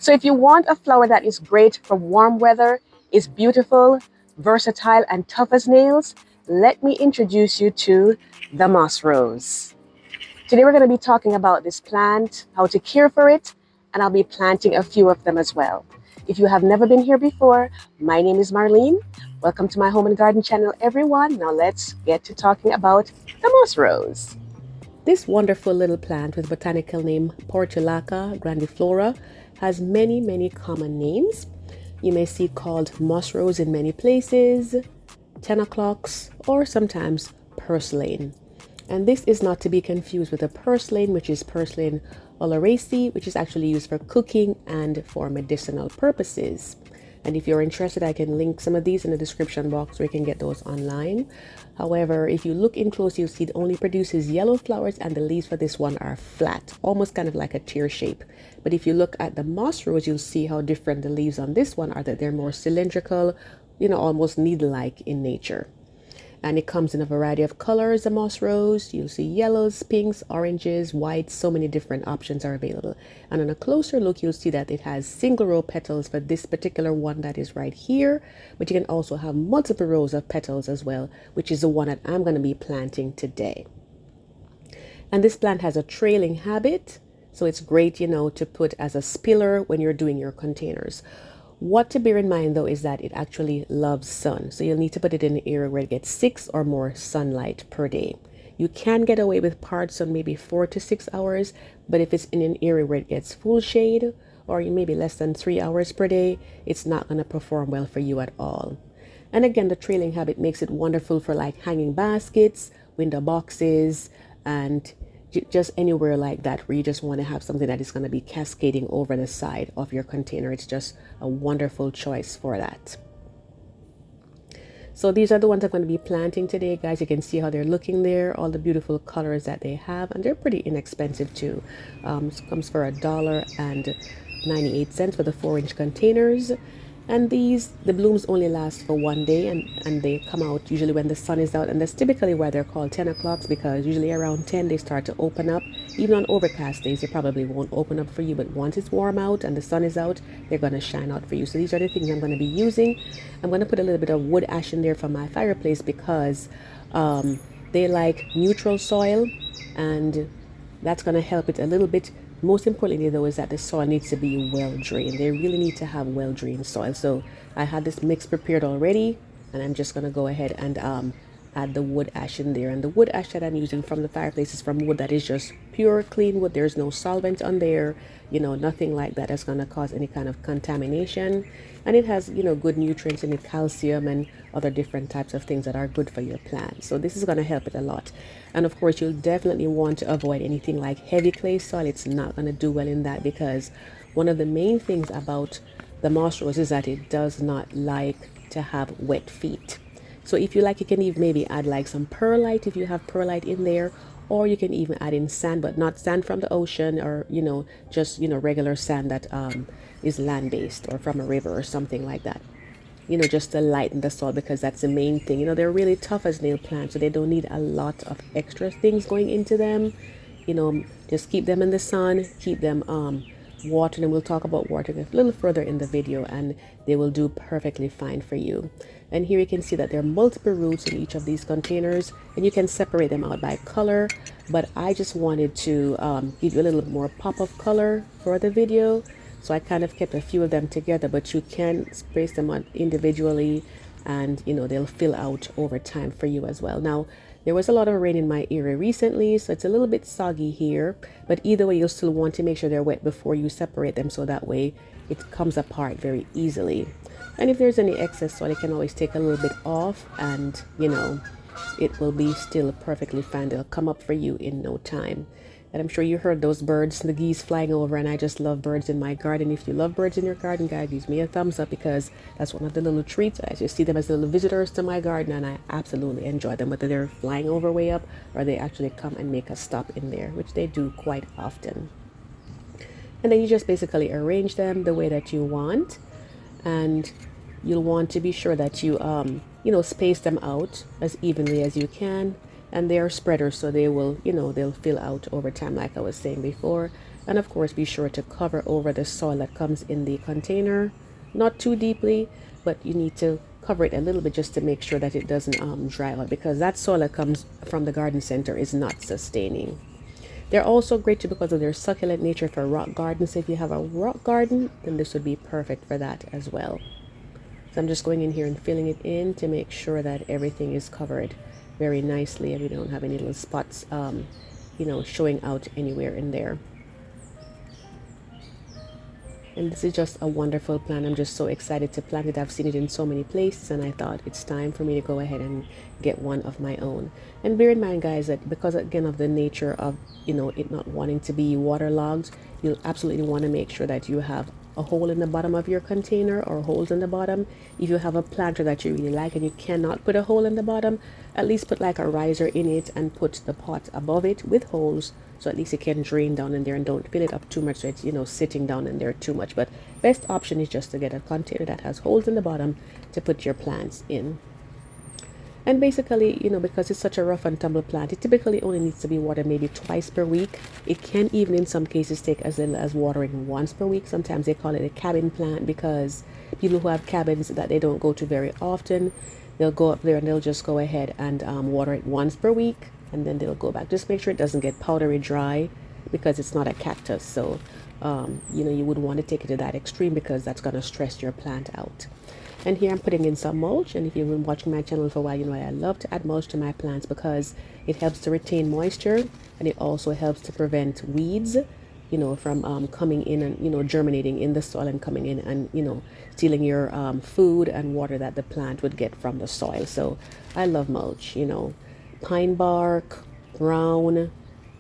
So if you want a flower that is great for warm weather, is beautiful, versatile, and tough as nails, let me introduce you to the moss rose. Today we're going to be talking about this plant, how to care for it, and I'll be planting a few of them as well. If you have never been here before, my name is Marlene. Welcome to my home and garden channel, everyone. Now let's get to talking about the moss rose. This wonderful little plant with botanical name Portulaca grandiflora has many common names. You may see it called moss rose in many places, 10 o'clocks, or sometimes purslane. And this is not to be confused with a purslane, which is Purslane oleracea, which is actually used for cooking and for medicinal purposes. And if you're interested, I can link some of these in the description box where you can get those online. However, if you look in close, you'll see it only produces yellow flowers, and the leaves for this one are flat, almost kind of like a tear shape. But if you look at the moss rose, you'll see how different the leaves on this one are, that they're more cylindrical, almost needle-like in nature. And it comes in a variety of colors, the moss rose. You'll see yellows, pinks, oranges, whites, so many different options are available. And on a closer look, you'll see that it has single row petals for this particular one that is right here. But you can also have multiple rows of petals as well, which is the one that I'm going to be planting today. And this plant has a trailing habit, so it's great, to put as a spiller when you're doing your containers. What to bear in mind though is that it actually loves sun, so you'll need to put it in an area where it gets 6 or more sunlight per day. You can get away with part sun, maybe 4 to 6 hours, but if it's in an area where it gets full shade or maybe less than 3 hours per day, it's not going to perform well for you at all. And again, the trailing habit makes it wonderful for like hanging baskets, window boxes, and just anywhere like that where you just want to have something that is going to be cascading over the side of your container. It's just a wonderful choice for that. So these are the ones I'm going to be planting today, guys. You can see how they're looking there, all the beautiful colors that they have, and they're pretty inexpensive too. It comes for $1.98 for the 4-inch containers. And the blooms only last for one day, and they come out usually when the sun is out, and that's typically why they're called 10 o'clocks, because usually around 10 they start to open up. Even on overcast days they probably won't open up for you, but once it's warm out and the sun is out, they're going to shine out for you. So these are the things I'm going to be using. I'm going to put a little bit of wood ash in there for my fireplace because they like neutral soil, and that's going to help it a little bit. Most importantly though is that the soil needs to be well drained. They really need to have well drained soil. So I had this mix prepared already, and I'm just going to go ahead and add the wood ash in there. And the wood ash that I'm using from the fireplace is from wood that is just pure clean wood. There's no solvent on there, nothing like that that's going to cause any kind of contamination. And it has good nutrients in it, calcium and other different types of things that are good for your plant. So this is going to help it a lot. And of course you'll definitely want to avoid anything like heavy clay soil. It's not going to do well in that, because one of the main things about the moss rose is that it does not like to have wet feet. So if you like, you can even maybe add like some perlite if you have perlite in there, or you can even add in sand, but not sand from the ocean, or just regular sand that is land-based or from a river or something like that, just to lighten the soil, because that's the main thing. They're really tough as nail plants, so they don't need a lot of extra things going into them. Just keep them in the sun, keep them watered, and we'll talk about watering a little further in the video, and they will do perfectly fine for you. And here you can see that there are multiple roots in each of these containers, and you can separate them out by color, but I just wanted to give you a little more pop of color for the video, so I kind of kept a few of them together, but you can space them out individually, and they'll fill out over time for you as well. Now there was a lot of rain in my area recently, so it's a little bit soggy here, but either way you'll still want to make sure they're wet before you separate them, so that way it comes apart very easily. And if there's any excess soil, you can always take a little bit off, and it will be still perfectly fine. They'll come up for you in no time. And I'm sure you heard those birds, the geese flying over, and I just love birds in my garden. If you love birds in your garden, guys, give me a thumbs up, because that's one of the little treats. I just see them as little visitors to my garden, and I absolutely enjoy them, whether they're flying over way up or they actually come and make a stop in there, which they do quite often. And then you just basically arrange them the way that you want, and you'll want to be sure that you space them out as evenly as you can. And they are spreaders, so they will they'll fill out over time, like I was saying before. And of course, be sure to cover over the soil that comes in the container, not too deeply, but you need to cover it a little bit just to make sure that it doesn't dry out, because that soil that comes from the garden center is not sustaining. They're also great too because of their succulent nature for rock gardens. So if you have a rock garden, then this would be perfect for that as well. So I'm just going in here and filling it in to make sure that everything is covered very nicely and we don't have any little spots, showing out anywhere in there. And this is just a wonderful plant. I'm just so excited to plant it. I've seen it in so many places and I thought it's time for me to go ahead and get one of my own. And bear in mind, guys, that because again of the nature of, it not wanting to be waterlogged, you'll absolutely want to make sure that you have a hole in the bottom of your container or holes in the bottom. If you have a planter that you really like and you cannot put a hole in the bottom, at least put like a riser in it and put the pot above it with holes, so at least it can drain down in there and don't fill it up too much so it's sitting down in there too much. But best option is just to get a container that has holes in the bottom to put your plants in. And basically, because it's such a rough and tumble plant, it typically only needs to be watered maybe twice per week. It can even in some cases take as little as watering once per week. Sometimes they call it a cabin plant because people who have cabins that they don't go to very often, they'll go up there and they'll just go ahead and water it once per week, and then they'll go back. Just make sure it doesn't get powdery dry because it's not a cactus. So, you would want to take it to that extreme because that's going to stress your plant out. And here I'm putting in some mulch, and if you've been watching my channel for a while, you know I love to add mulch to my plants because it helps to retain moisture and it also helps to prevent weeds, from coming in and, germinating in the soil and coming in and, stealing your food and water that the plant would get from the soil. So I love mulch, pine bark, brown,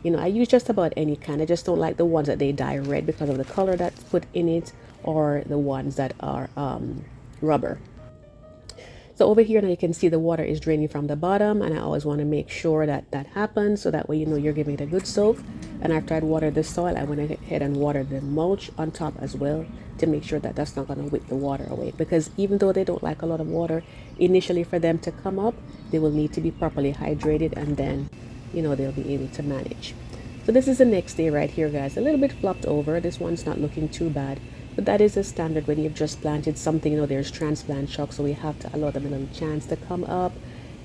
I use just about any kind. I just don't like the ones that they dye red because of the color that's put in it, or the ones that are rubber. So over here now you can see the water is draining from the bottom, and I always want to make sure that that happens so that way you're giving it a good soak. And after I'd watered the soil, I went ahead and watered the mulch on top as well to make sure that that's not going to wick the water away, because even though they don't like a lot of water initially, for them to come up they will need to be properly hydrated, and then they'll be able to manage. So this is the next day right here, guys. A little bit flopped over. This one's not looking too bad, but that is a standard when you've just planted something. There's transplant shock, so we have to allow them a little chance to come up,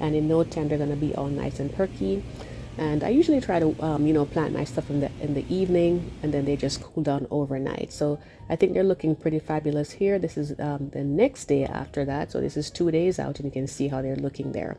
and in no time they're going to be all nice and perky. And I usually try to plant my stuff in the evening, and then they just cool down overnight. So I think they're looking pretty fabulous here. This is the next day after that, so this is 2 days out, and you can see how they're looking there.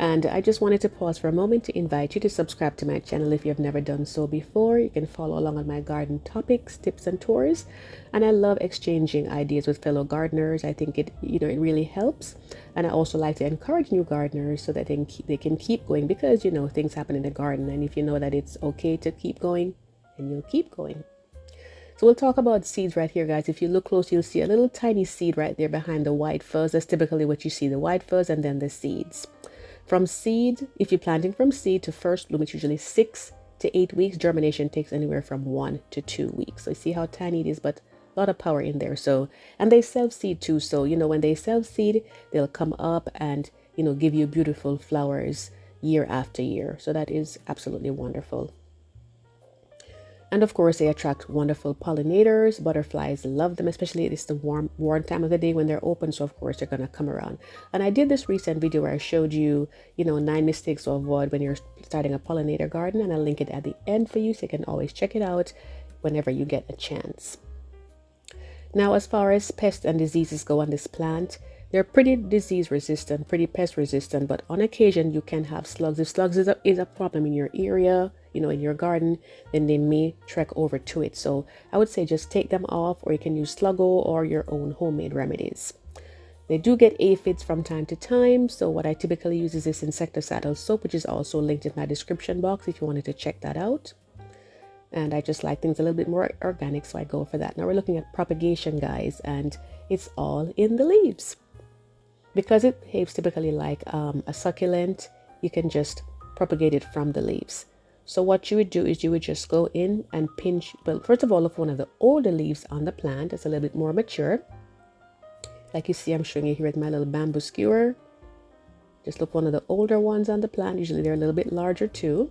And I just wanted to pause for a moment to invite you to subscribe to my channel if you have never done so before. You can follow along on my garden topics, tips, and tours. And I love exchanging ideas with fellow gardeners. I think it really helps. And I also like to encourage new gardeners so that they can keep going, because things happen in the garden, and if you know that it's okay to keep going, then you'll keep going. So we'll talk about seeds right here, guys. If you look close, you'll see a little tiny seed right there behind the white fuzz. That's typically what you see, the white fuzz and then the seeds. From seed, if you're planting from seed to first bloom, it's usually 6 to 8 weeks. Germination takes anywhere from 1 to 2 weeks. So you see how tiny it is, but a lot of power in there. So, and they self-seed too. So, when they self-seed, they'll come up and, give you beautiful flowers year after year. So that is absolutely wonderful. And of course, they attract wonderful pollinators. Butterflies love them, especially it's the warm time of the day when they're open. So of course, they're going to come around. And I did this recent video where I showed you, 9 mistakes to avoid when you're starting a pollinator garden. And I'll link it at the end for you, so you can always check it out whenever you get a chance. Now, as far as pests and diseases go on this plant, they're pretty disease resistant, pretty pest resistant, but on occasion you can have slugs. If slugs is a problem in your area, in your garden, then they may trek over to it. So I would say just take them off, or you can use Sluggo or your own homemade remedies. They do get aphids from time to time. So what I typically use is this insecticidal soap, which is also linked in my description box if you wanted to check that out. And I just like things a little bit more organic, so I go for that. Now we're looking at propagation, guys, and it's all in the leaves. Because it behaves typically like a succulent, you can just propagate it from the leaves. So what you would do is you would just go in and pinch, well, first of all, look for one of the older leaves on the plant that's a little bit more mature. Like you see, I'm showing you here with my little bamboo skewer. Just look for one of the older ones on the plant. Usually they're a little bit larger too.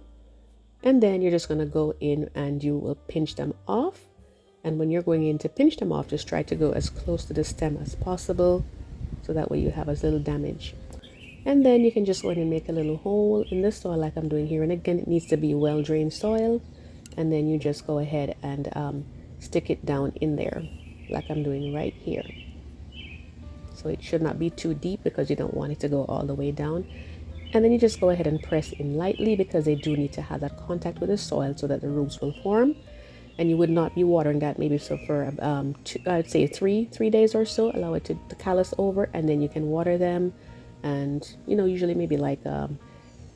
And then you're just going to go in and you will pinch them off. And when you're going in to pinch them off, just try to go as close to the stem as possible, so that way you have as little damage. And then you can just go in and make a little hole in the soil like I'm doing here. And again, it needs to be well drained soil. And then you just go ahead and stick it down in there like I'm doing right here. So it should not be too deep because you don't want it to go all the way down. And then you just go ahead and press in lightly, because they do need to have that contact with the soil so that the roots will form. And you would not be watering that maybe so for I'd say three days or so. Allow it to callus over, and then you can water them. And usually maybe like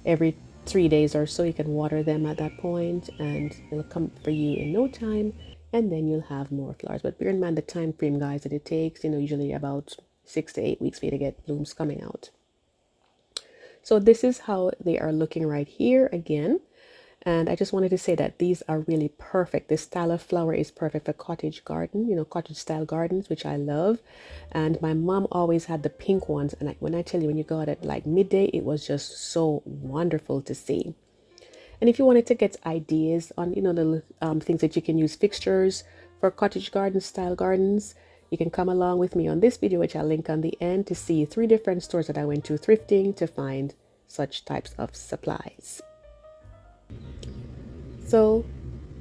every 3 days or so you can water them at that point, and it'll come for you in no time, and then you'll have more flowers. But bear in mind the time frame, guys, that it takes, usually about 6 to 8 weeks for you to get blooms coming out. So this is how they are looking right here again. And I just wanted to say that these are really perfect. This style of flower is perfect for cottage garden, cottage style gardens, which I love. And my mom always had the pink ones. And when I tell you, when you got it like midday, it was just so wonderful to see. And if you wanted to get ideas on, little things that you can use, fixtures for cottage garden style gardens, you can come along with me on this video, which I'll link on the end, to see 3 different stores that I went to thrifting to find such types of supplies. So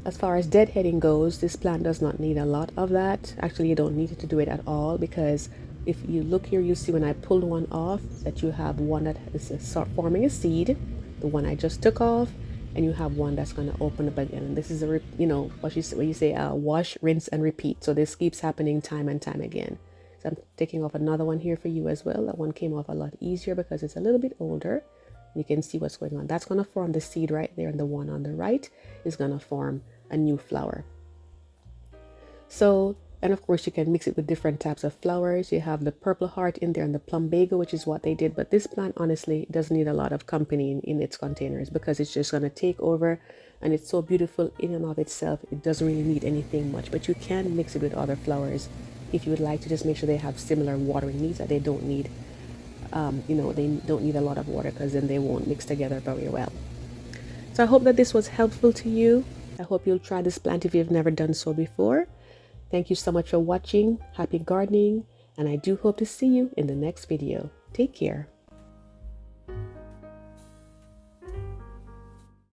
as far as deadheading goes, this plant does not need a lot of that. Actually, you don't need to do it at all, because if you look here, you see when I pulled one off that you have one that is forming a seed, the one I just took off, and you have one that's going to open up again. And this is a what you say wash, rinse, and repeat. So this keeps happening time and time again. So I'm taking off another one here for you as well. That one came off a lot easier because it's a little bit older. You can see what's going on. That's going to form the seed right there, and the one on the right is going to form a new flower. So, and of course you can mix it with different types of flowers. You have the purple heart in there and the plumbago, which is what they did. But this plant honestly doesn't need a lot of company in its containers, because it's just going to take over, and it's so beautiful in and of itself. It doesn't really need anything much, but you can mix it with other flowers if you would like to. Just make sure they have similar watering needs, that they don't need they don't need a lot of water, because then they won't mix together very well. So I hope that this was helpful to you. I hope you'll try this plant if you've never done so before. Thank you so much for watching. Happy gardening, and I do hope to see you in the next video. Take care.